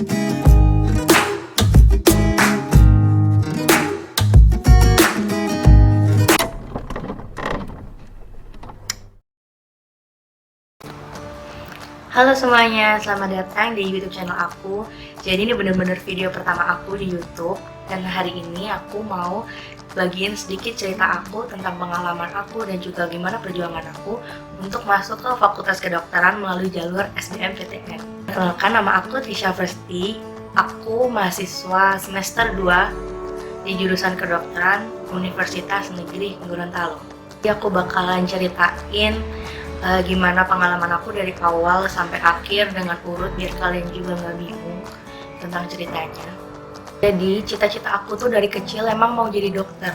Halo semuanya, selamat datang di YouTube channel aku. Jadi ini bener-bener video pertama aku di YouTube. Dan hari ini aku mau bagiin sedikit cerita aku tentang pengalaman aku dan juga gimana perjuangan aku untuk masuk ke Fakultas Kedokteran melalui jalur SBMPTN. Perkenalkan, nama aku Tisha Versti. Aku mahasiswa semester 2 di jurusan kedokteran Universitas Negeri Gorontalo. Jadi aku bakalan ceritain gimana pengalaman aku dari awal sampai akhir dengan urut biar kalian juga nggak bingung tentang ceritanya. Jadi cita-cita aku tuh dari kecil emang mau jadi dokter,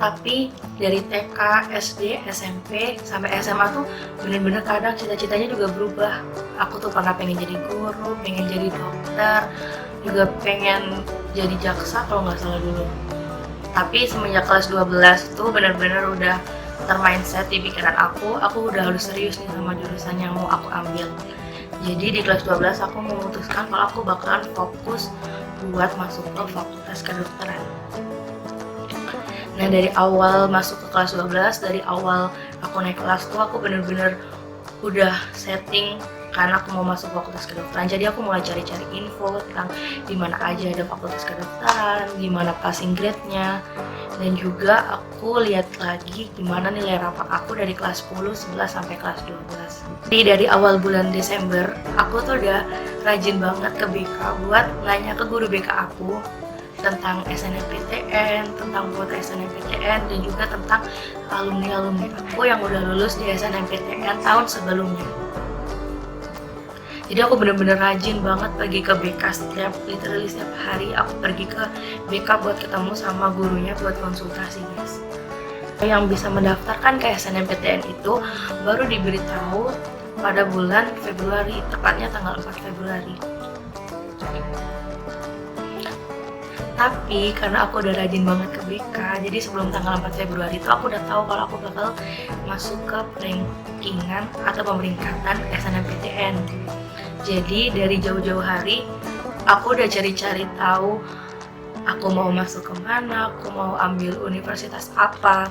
tapi dari TK, SD, SMP sampai SMA tuh bener-bener kadang cita-citanya juga berubah. Aku tuh pernah pengen jadi guru, pengen jadi dokter, juga pengen jadi jaksa kalau nggak salah dulu. Tapi semenjak kelas 12 tuh bener-bener udah termindset di pikiran aku udah harus serius nih sama jurusan yang mau aku ambil. Jadi di kelas 12 aku memutuskan kalau aku bakalan fokus buat masuk ke Fakultas Kedokteran. Nah, dari awal masuk ke kelas 12, dari awal aku naik kelas tuh aku bener-bener udah setting karena aku mau masuk Fakultas Kedokteran. Jadi aku mulai cari-cari info tentang di mana aja ada Fakultas Kedokteran, gimana passing grade-nya, dan juga aku lihat lagi gimana nilai rapor aku dari kelas 10, 11 sampai kelas 12. Jadi dari awal bulan Desember, aku tuh udah rajin banget ke BK buat nanya ke guru BK aku tentang SNMPTN, tentang kuota SNMPTN, dan juga tentang alumni-alumni aku yang udah lulus di SNMPTN tahun sebelumnya. Jadi aku bener-bener rajin banget pergi ke BK literally setiap hari aku pergi ke BK buat ketemu sama gurunya buat konsultasi, guys. Yang bisa mendaftarkan ke SNMPTN itu baru diberitahu pada bulan Februari, tepatnya tanggal 4 Februari. Tapi karena aku udah rajin banget ke BK, jadi sebelum tanggal 4 Februari itu aku udah tahu kalau aku bakal masuk ke rankingan atau pemeringkatan SNMPTN. Jadi dari jauh-jauh hari aku udah cari-cari tahu aku mau masuk kemana, aku mau ambil universitas apa.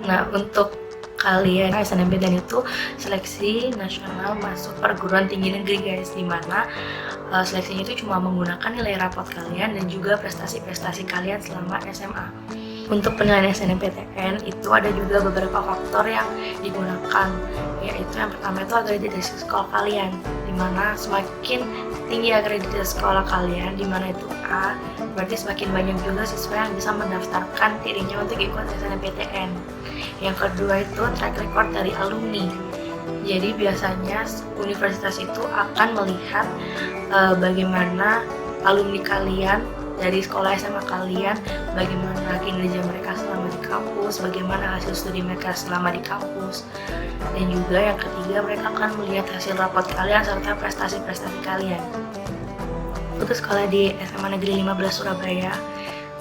Nah, untuk kalian SNMPTN itu seleksi nasional masuk perguruan tinggi negeri, guys, dimana seleksinya itu cuma menggunakan nilai rapot kalian dan juga prestasi-prestasi kalian selama SMA. Untuk penilaian SNMPTN itu ada juga beberapa faktor yang digunakan, yaitu yang pertama itu akreditasi sekolah kalian, dimana semakin tinggi akreditasi sekolah kalian, dimana itu A, berarti semakin banyak juga siswa yang bisa mendaftarkan dirinya untuk ikut SNMPTN. Yang kedua itu track record dari alumni. Jadi biasanya universitas itu akan melihat bagaimana alumni kalian dari sekolah SMA kalian, bagaimana kinerja mereka selama di kampus, bagaimana hasil studi mereka selama di kampus. Dan juga yang ketiga, mereka akan melihat hasil rapot kalian serta prestasi-prestasi kalian. Aku sekolah di SMA Negeri 15 Surabaya,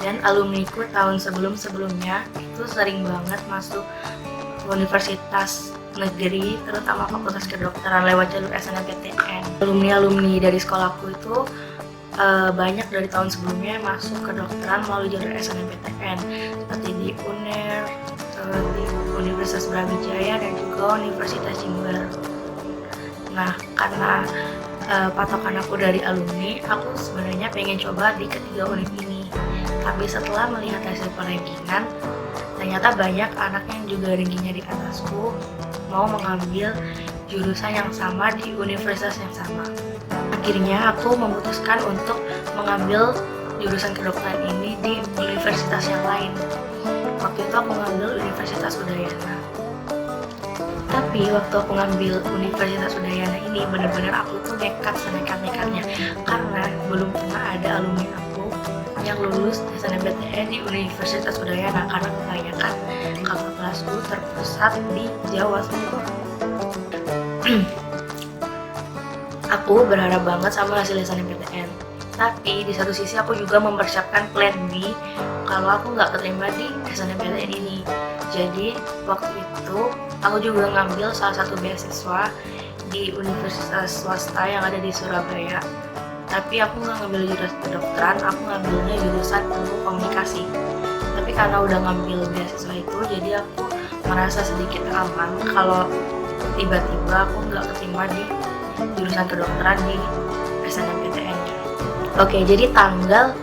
dan alumniku tahun sebelum-sebelumnya itu sering banget masuk universitas negeri, terutama Fakultas Kedokteran lewat jalur SNMPTN. Alumni-alumni dari sekolahku itu banyak dari tahun sebelumnya masuk kedokteran melalui jalur SNMPTN, seperti di UNER, di Universitas Brawijaya, dan juga Universitas Jember. Nah, karena patokan aku dari alumni, aku sebenarnya pengen coba di ketiga univ ini. Tapi setelah melihat hasil perankingan, ternyata banyak anak yang juga rankingnya di atasku mau mengambil jurusan yang sama di universitas yang sama. Akhirnya aku memutuskan untuk mengambil jurusan kedokteran ini di universitas yang lain. Waktu itu aku mengambil Universitas Udayana. Tapi waktu aku ngambil Universitas Udayana ini bener-bener aku tuh nekat senekat-nekatnya, karena belum pernah ada alumni aku yang lulus SNMPTN di Universitas Udayana, karena kebanyakan kakak kelasku terpusat di Jawa semua. Aku berharap banget sama hasil SNMPTN, tapi di satu sisi aku juga mempersiapkan plan B kalau aku nggak keterima di SNMPTN ini. Jadi waktu itu aku juga ngambil salah satu beasiswa di universitas swasta yang ada di Surabaya. Tapi aku nggak ngambil jurusan kedokteran, aku ngambilnya jurusan ilmu komunikasi. Tapi karena udah ngambil beasiswa itu, jadi aku merasa sedikit aman kalau tiba-tiba aku nggak keterima di jurusan kedokteran di SNMPTN. Oke, jadi tanggal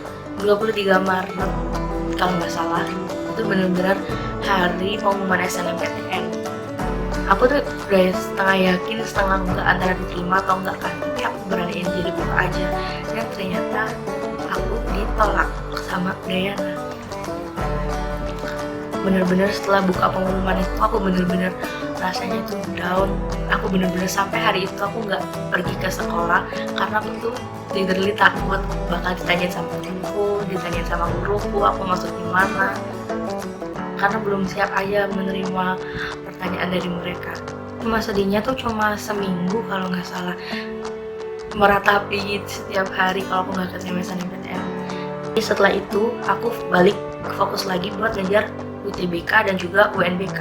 23 Maret kalau nggak salah itu benar-benar hari pengumuman SNMPTN. Aku tuh udah setengah yakin setengah enggak antara diterima atau enggak kan, tapi aku beraniin jadi buka aja, dan ternyata aku ditolak sama Dayana. Bener-bener setelah buka pengumuman itu aku bener-bener rasanya tuh down. Aku bener-bener sampai hari itu aku nggak pergi ke sekolah karena aku tuh literally takut bakal ditanyain sama temanku, ditanyain sama guruku aku masuk di mana, karena belum siap aja menerima pertanyaan dari mereka. Cuma sedihnya tuh cuma seminggu kalau nggak salah, meratapi setiap hari kalau aku nggak keterima SNMPTN. Jadi setelah itu aku balik fokus lagi buat ngejar UTBK dan juga UNBK.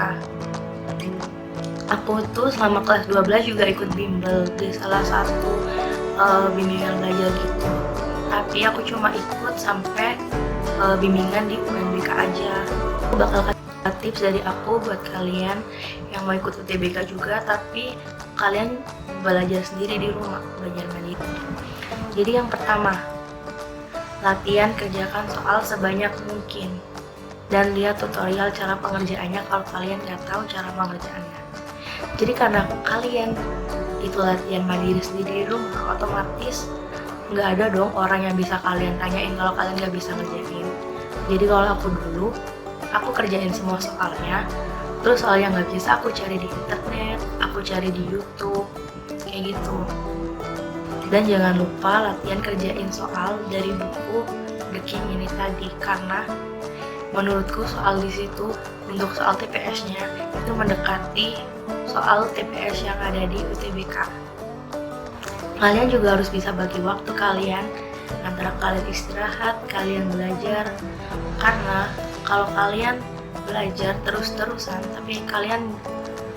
Aku tuh selama kelas 12 juga ikut bimbel di salah satu bimbingan belajar gitu. Tapi aku cuma ikut sampai bimbingan di UNBK aja. Aku bakal kasih tips dari aku buat kalian yang mau ikut UTBK juga, tapi kalian belajar sendiri di rumah, belajar mandiri. Jadi yang pertama, latihan kerjakan soal sebanyak mungkin dan lihat tutorial cara pengerjaannya kalau kalian nggak tahu cara pengerjaannya. Jadi karena kalian itu latihan mandiri sendiri di rumah, otomatis nggak ada dong orang yang bisa kalian tanyain kalau kalian nggak bisa ngerjain. Jadi kalau aku dulu, aku kerjain semua soalnya, terus soal yang nggak bisa aku cari di internet, aku cari di YouTube, kayak gitu. Dan jangan lupa latihan kerjain soal dari buku The King ini tadi, karena menurutku soal di situ untuk soal TPS-nya itu mendekati soal TPS yang ada di UTBK. Kalian juga harus bisa bagi waktu kalian antara kalian istirahat, kalian belajar, karena kalau kalian belajar terus-terusan tapi kalian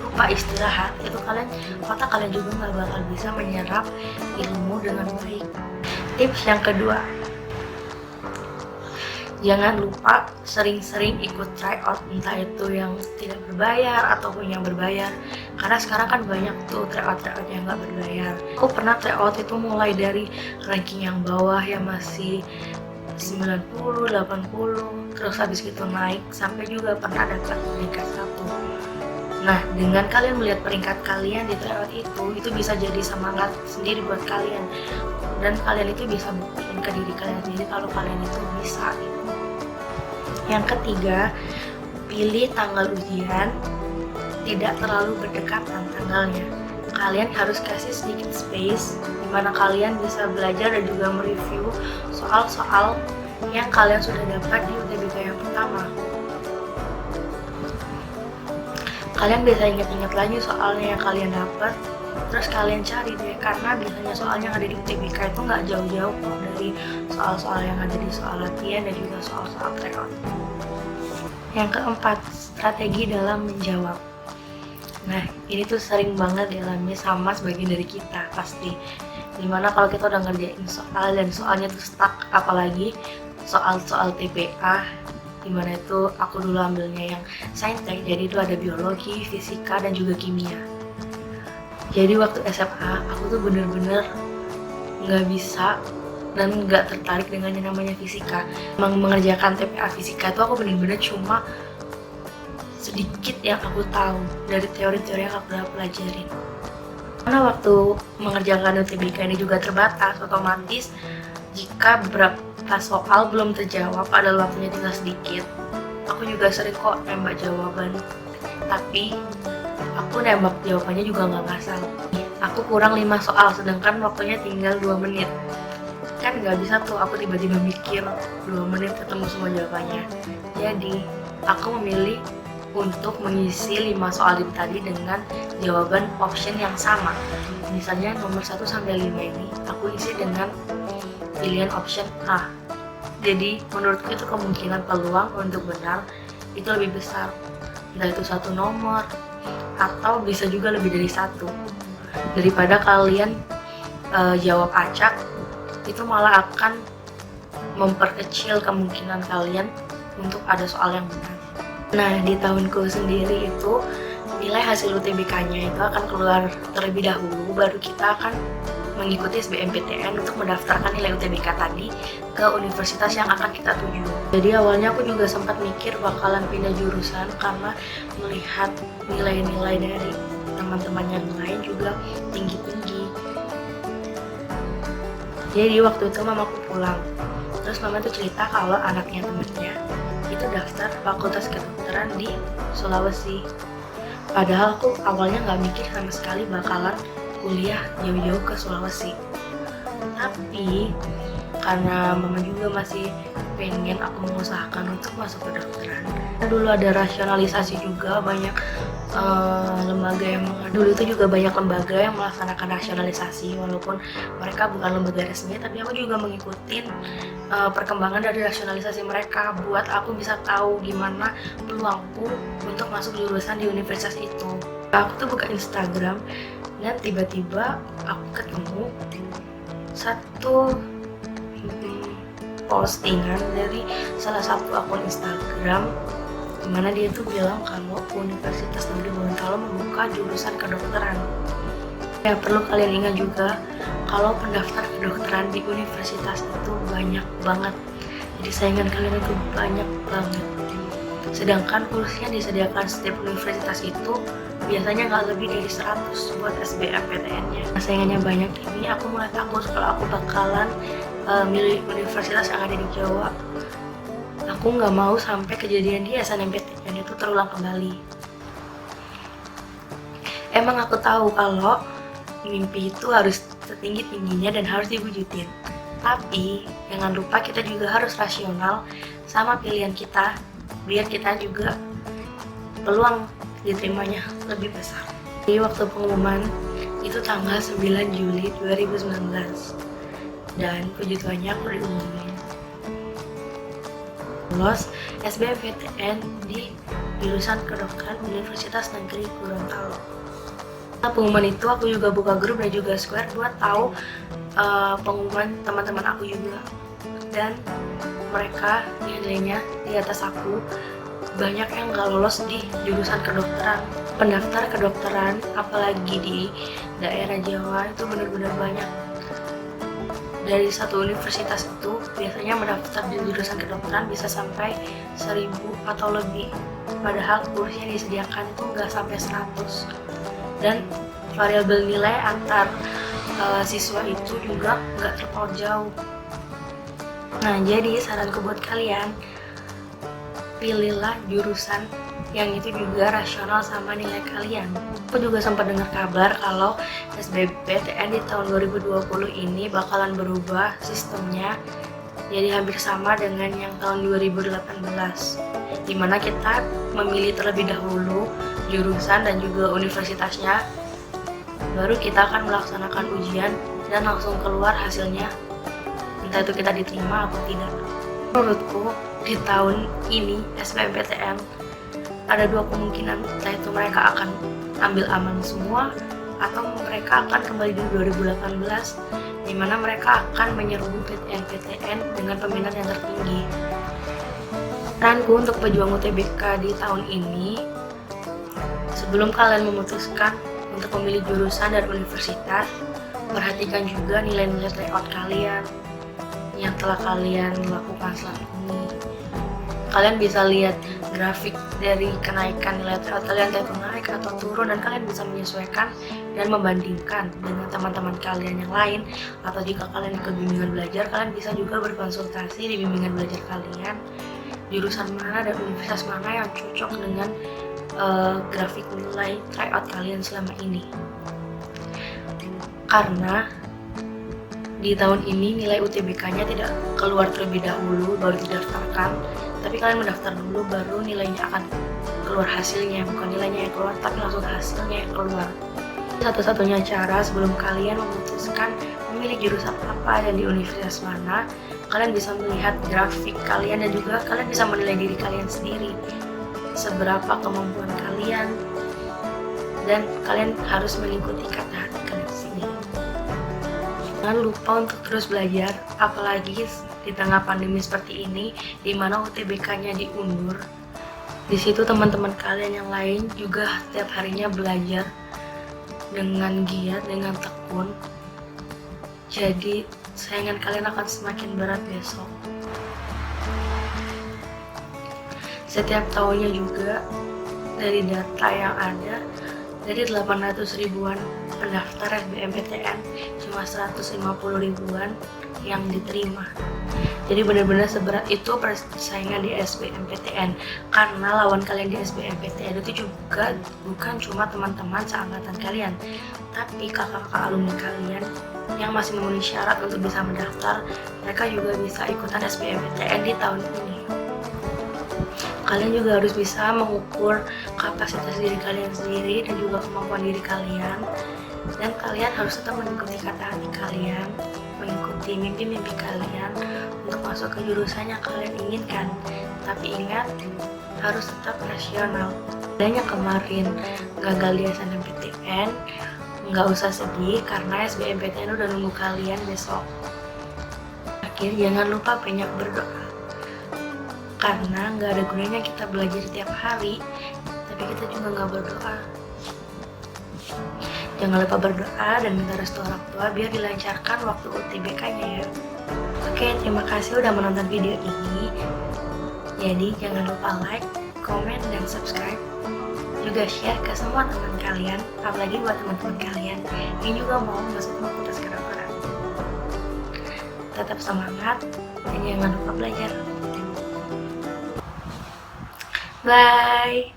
lupa istirahat, itu otak kalian juga nggak bakal bisa menyerap ilmu dengan baik. Tips yang kedua, jangan lupa sering-sering ikut tryout, entah itu yang tidak berbayar ataupun yang berbayar, karena sekarang kan banyak tuh tryout yang nggak berbayar. Aku pernah tryout itu mulai dari ranking yang bawah yang masih 90, 80, terus habis gitu naik sampai juga pernah dapat peringkat 1. Nah, dengan kalian melihat peringkat kalian di tryout itu bisa jadi semangat sendiri buat kalian, dan kalian itu bisa buktiin ke diri kalian sendiri kalau kalian itu bisa gitu. Yang ketiga, pilih tanggal ujian tidak terlalu berdekatan tanggalnya. Kalian harus kasih sedikit space di mana kalian bisa belajar dan juga mereview soal-soal yang kalian sudah dapat di UTBK yang pertama. Kalian bisa ingat-ingat lagi soalnya yang kalian dapat, terus kalian cari deh, karena biasanya soal yang ada di UTBK itu nggak jauh-jauh dari soal-soal yang ada di soal latihan dan juga soal-soal tryout. Yang keempat, strategi dalam menjawab. Nah, ini tuh sering banget dialami sama sebagian dari kita pasti. Dimana kalau kita udah ngerjain soal dan soalnya tuh stuck, apalagi soal-soal TPA, dimana itu aku dulu ambilnya yang saintek, jadi itu ada biologi, fisika, dan juga kimia. Jadi waktu SMA aku tuh bener-bener nggak bisa dan nggak tertarik dengan yang namanya fisika. Mengerjakan TPA fisika itu aku bener-bener cuma sedikit yang aku tahu dari teori-teori yang aku udah pelajarin. Karena waktu mengerjakan UTBK ini juga terbatas, otomatis jika beberapa soal belum terjawab padahal waktunya tinggal sedikit, aku juga sering kok nembak jawaban. Tapi aku nembak jawabannya juga nggak ngasal. Aku kurang 5 soal sedangkan waktunya tinggal 2 menit. Kan nggak bisa tuh aku tiba-tiba mikir 2 menit ketemu semua jawabannya. Jadi aku memilih untuk mengisi 5 soal itu tadi dengan jawaban option yang sama. Misalnya nomor 1 sampai 5 ini aku isi dengan pilihan option A. Jadi menurutku itu kemungkinan peluang untuk benar itu lebih besar. Entah itu 1 nomor atau bisa juga lebih dari 1. Daripada kalian jawab acak itu malah akan memperkecil kemungkinan kalian untuk ada soal yang benar. Nah, di tahunku sendiri itu nilai hasil UTBK-nya itu akan keluar terlebih dahulu, baru kita akan mengikuti SBMPTN untuk mendaftarkan nilai UTBK tadi ke universitas yang akan kita tuju. Jadi awalnya aku juga sempat mikir bakalan pindah jurusan karena melihat nilai-nilai dari teman-teman yang lain juga tinggi-tinggi. Jadi waktu itu mamaku pulang, terus mama tuh cerita kalau anaknya temennya itu daftar fakultas kedokteran di Sulawesi. Padahal aku awalnya nggak mikir sama sekali bakalan kuliah jauh-jauh ke Sulawesi. Tapi karena mama juga masih pengen aku mengusahakan untuk masuk ke kedokteran. Dulu ada rasionalisasi juga, banyak lembaga yang dulu itu juga banyak lembaga yang melaksanakan rasionalisasi, walaupun mereka bukan lembaga resmi, tapi aku juga mengikuti perkembangan dari rasionalisasi mereka buat aku bisa tahu gimana peluangku untuk masuk jurusan di universitas itu. Aku tuh buka Instagram dan tiba-tiba aku ketemu satu postingan dari salah satu akun Instagram dimana dia tuh bilang kalau Universitas Negeri Gorontalo membuka jurusan kedokteran. Ya, perlu kalian ingat juga kalau pendaftar kedokteran di universitas itu banyak banget, jadi saingan kalian itu banyak banget. Sedangkan kursi yang disediakan setiap universitas itu biasanya nggak lebih dari 100 buat SBMPTN-nya. Saingannya banyak ini, aku mulai takut kalau aku bakalan milih universitas yang ada di Jawa. Aku nggak mau sampai kejadian di SNMPTN itu terulang kembali. Emang aku tahu kalau mimpi itu harus setinggi-tingginya dan harus diwujudin. Tapi jangan lupa kita juga harus rasional sama pilihan kita, biar kita juga peluang diterimanya lebih besar. Di waktu pengumuman itu tanggal 9 Juli 2019 dan puji Tuhannya aku diumumin lolos SBMPTN di jurusan kedokteran Universitas Negeri Gorontalo. Setelah pengumuman itu aku juga buka grup dan juga Square buat tahu pengumuman teman-teman aku juga, dan mereka nilainya di atas aku. Banyak yang gak lolos di jurusan kedokteran. Pendaftar kedokteran apalagi di daerah Jawa itu benar-benar banyak. Dari satu universitas itu biasanya mendaftar di jurusan kedokteran bisa sampai 1000 atau lebih, padahal kursi yang disediakan itu nggak sampai 100, dan variabel nilai antar siswa itu juga nggak terpaut jauh. Nah, jadi saranku buat kalian, pilihlah jurusan yang itu juga rasional sama nilai kalian. Aku juga sempat dengar kabar kalau SBMPTN di tahun 2020 ini bakalan berubah sistemnya jadi hampir sama dengan yang tahun 2018, dimana kita memilih terlebih dahulu jurusan dan juga universitasnya, baru kita akan melaksanakan ujian dan langsung keluar hasilnya, entah itu kita diterima atau tidak. Menurutku di tahun ini SBMPTN ada dua kemungkinan, entah itu mereka akan ambil aman semua atau mereka akan kembali di 2018 di mana mereka akan menyerbu PTN dengan peminat yang tertinggi. Saranku untuk pejuang UTBK di tahun ini, sebelum kalian memutuskan untuk memilih jurusan dan universitas, perhatikan juga nilai-nilai tryout kalian yang telah kalian lakukan selama ini. Kalian bisa lihat grafik dari kenaikan nilai tryout kalian, entah itu naik atau turun, dan kalian bisa menyesuaikan dan membandingkan dengan teman-teman kalian yang lain. Atau jika kalian ikut bimbingan belajar, kalian bisa juga berkonsultasi di bimbingan belajar kalian jurusan mana dan universitas mana yang cocok dengan grafik nilai tryout kalian selama ini. Karena di tahun ini nilai UTBK-nya tidak keluar terlebih dahulu baru didaftarkan, tapi kalian mendaftar dulu baru nilainya akan keluar hasilnya, bukan nilainya yang keluar tapi langsung hasilnya yang keluar. Satu-satunya cara sebelum kalian memutuskan memilih jurusan apa dan di universitas mana, kalian bisa melihat grafik kalian dan juga kalian bisa menilai diri kalian sendiri, seberapa kemampuan kalian, dan kalian harus mengikuti kata hati kalian sendiri. jangan lupa untuk terus belajar, apalagi di tengah pandemi seperti ini, di mana UTBK-nya diundur. Di situ teman-teman kalian yang lain juga setiap harinya belajar dengan giat, dengan tekun. Jadi saingan kalian akan semakin berat besok. Setiap tahunnya juga dari data yang ada, dari 800 ribuan pendaftar SBMPTN cuma 150 ribuan yang diterima. Jadi benar-benar seberat itu persaingan di SBMPTN, karena lawan kalian di SBMPTN itu juga bukan cuma teman-teman seangkatan kalian, tapi kakak-kakak alumni kalian yang masih memenuhi syarat untuk bisa mendaftar. Mereka juga bisa ikutan SBMPTN di tahun ini. Kalian juga harus bisa mengukur kapasitas diri kalian sendiri dan juga kemampuan diri kalian, dan kalian harus tetap mengikuti kata hati kalian, mengikuti mimpi-mimpi kalian untuk masuk ke jurusan yang kalian inginkan. Tapi ingat, harus tetap rasional. Dan yang kemarin gagal di SNMPTN, nggak usah sedih karena SBMPTN udah nunggu kalian besok. Akhir, jangan lupa banyak berdoa, karena nggak ada gunanya kita belajar tiap hari tapi kita juga nggak berdoa. Jangan lupa berdoa dan minta restu orang tua biar dilancarkan waktu UTBK-nya ya. Oke, terima kasih udah menonton video ini. Jadi jangan lupa like, komen, dan subscribe. Juga share ke semua teman kalian, apalagi buat teman-teman kalian yang juga mau masuk fakultas kedokteran. Tetap semangat dan jangan lupa belajar. Bye.